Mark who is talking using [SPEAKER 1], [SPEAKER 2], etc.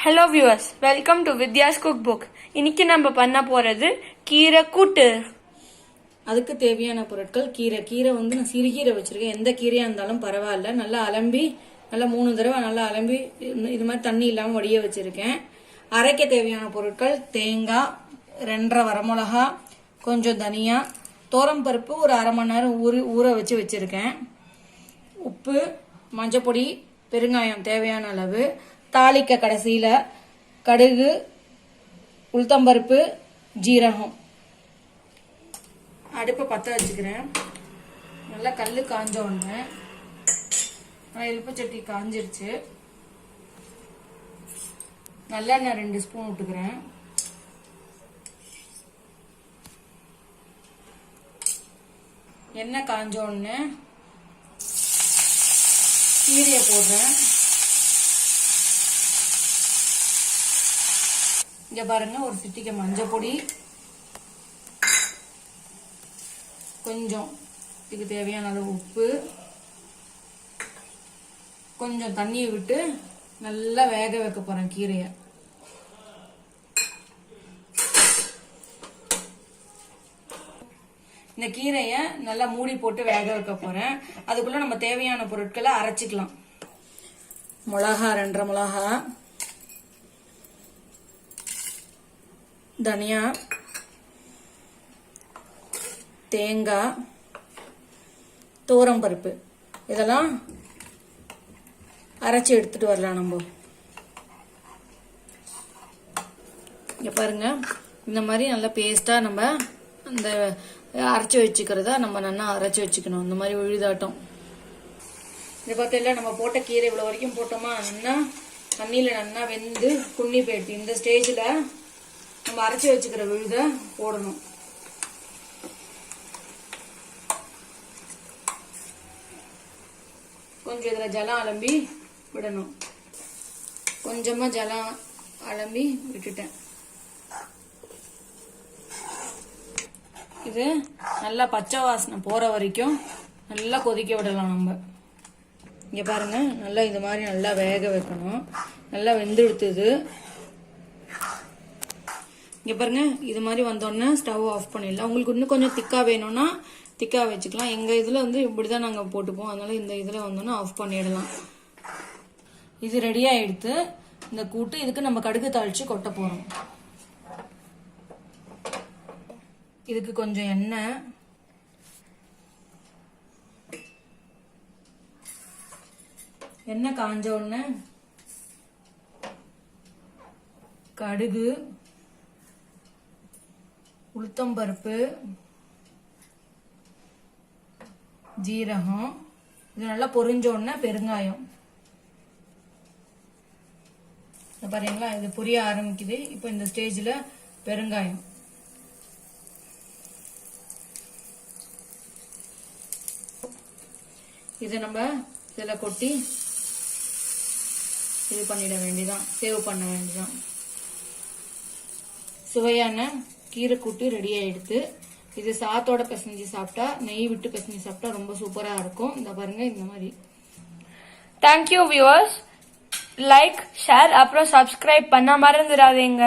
[SPEAKER 1] Hello viewers, welcome to Vidya's cook book. இன்னைக்கு நம்ம பண்ண போறது கீரை கூட்டு.
[SPEAKER 2] அதுக்கு தேவையான பொருட்கள் கீரை வந்து நான் சிறுகீரை வச்சிருக்கேன். எந்த கீரையா இருந்தாலும் பரவாயில்ல. நல்லா அலம்பி நல்லா 3 தடவை நல்லா அலம்பி இது மாதிரி தண்ணி இல்லாம வடிய வச்சிருக்கேன். அரைக்க தேவையான பொருட்கள் தேங்காய், 2.5 வரமிளகா, கொஞ்சம் தனியா, பருப்பு ஒரு 1/2 மணி நேரம் ஊற வச்சு வச்சிருக்கேன். உப்பு, மஞ்சப்பொடி, பெருங்காயம் தேவையான அளவு. தாளிக்க கடைசியில கடுகு, உளுத்தம்பருப்பு, ஜீரகம். அடுப்பை பற்ற வச்சுக்கிறேன். நல்லா கல் காஞ்ச உடனே எலுப்பச்சட்டி காஞ்சிருச்சு. நல்லெண்ணெய் 2 ஸ்பூன் விட்டுக்கிறேன். எண்ணெய் காஞ்ச உடனே கீரையை போடுறேன். இங்க பாருங்க, ஒரு சிட்டிகை மஞ்சள் பொடி, கொஞ்சம் இதுக்கு தேவையான அளவு உப்பு, கொஞ்சம் தண்ணியை விட்டு நல்லா வேக வைக்க போறேன் கீரையை. இந்த கீரையை நல்லா மூடி போட்டு வேக வைக்க போறேன். அதுக்குள்ள நம்ம தேவையான பொருட்களை அரைச்சிக்கலாம். மிளகா 2.5 மிளகா, தனியா, தேங்காய், பருப்பு, இதெல்லாம் அரைச்சி எடுத்துட்டு வரலாம். நம்ம இங்க பாருங்க, இந்த மாதிரி நல்லா பேஸ்டா நம்ம அந்த அரைச்சி வச்சுக்கிறத நம்ம நல்லா அரைச்சி வச்சுக்கணும். இந்த மாதிரி விழுதாட்டம். இதை பார்த்தீங்களா, நம்ம போட்ட கீரை இவ்வளவு வரைக்கும் போட்டோமா, நல்லா தண்ணியில நல்லா வெந்து குன்னி போயிடுது. இந்த ஸ்டேஜ்ல நம்ம அரைச்சி வச்சுக்கிற விழுத போடணும். கொஞ்சம் இதுல ஜலம் அலம்பி விடணும். கொஞ்சமா ஜலம் அலம்பி விட்டுட்டேன். இது நல்லா பச்சை வாசனை போற வரைக்கும் நல்லா கொதிக்க விடலாம். நம்ம இங்க பாருங்க, நல்லா இது மாதிரி நல்லா வேக வைக்கணும். நல்லா வெந்து எடுத்தது. இங்க பாருங்க, இது மாதிரி வந்தோடனே ஸ்டவ் ஆஃப் பண்ணிடலாம். உங்களுக்கு இன்னும் கொஞ்சம் திக்கா வேணும்னா திக்கா வச்சுக்கலாம். எங்க இதுல வந்து இப்படிதான் நாங்க போட்டுப்போம். அதனால இந்த இதுல வந்தோன்னா ஆஃப் பண்ணிடலாம். இது ரெடி ஆயிடுத்து இந்த கூட்டு. இதுக்கு நம்ம கடுகு தாளிச்சு கொட்ட போறோம். இதுக்கு கொஞ்சம் எண்ணெய், எண்ணெய் காஞ்ச உடனே கடுகு, உளுத்தம்பருப்பு, ஜீரகம், இது நல்லா பொரிஞ்ச உடனே பெருங்காயம். பாருங்களா, இது பொரிய ஆரம்பிக்குது. இப்போ இந்த ஸ்டேஜ்ல பெருங்காயம், இதை நம்ம இதுல கொட்டி இது பண்ணிட வேண்டியதான், சேவ் பண்ண வேண்டியதான். சுவையான கீரை கூட்டு ரெடி ஆயிடுத்து. இது சாத்தோட பிசைஞ்சு சாப்பிட்டா, நெய் விட்டு பிசைஞ்சு சாப்பிட்டா ரொம்ப சூப்பரா இருக்கும். இந்த பாருங்க, இந்த மாதிரி.
[SPEAKER 1] Thank you viewers. லைக், ஷேர், அப்புறம் சப்ஸ்கிரைப் பண்ண மறந்துடாதீங்க.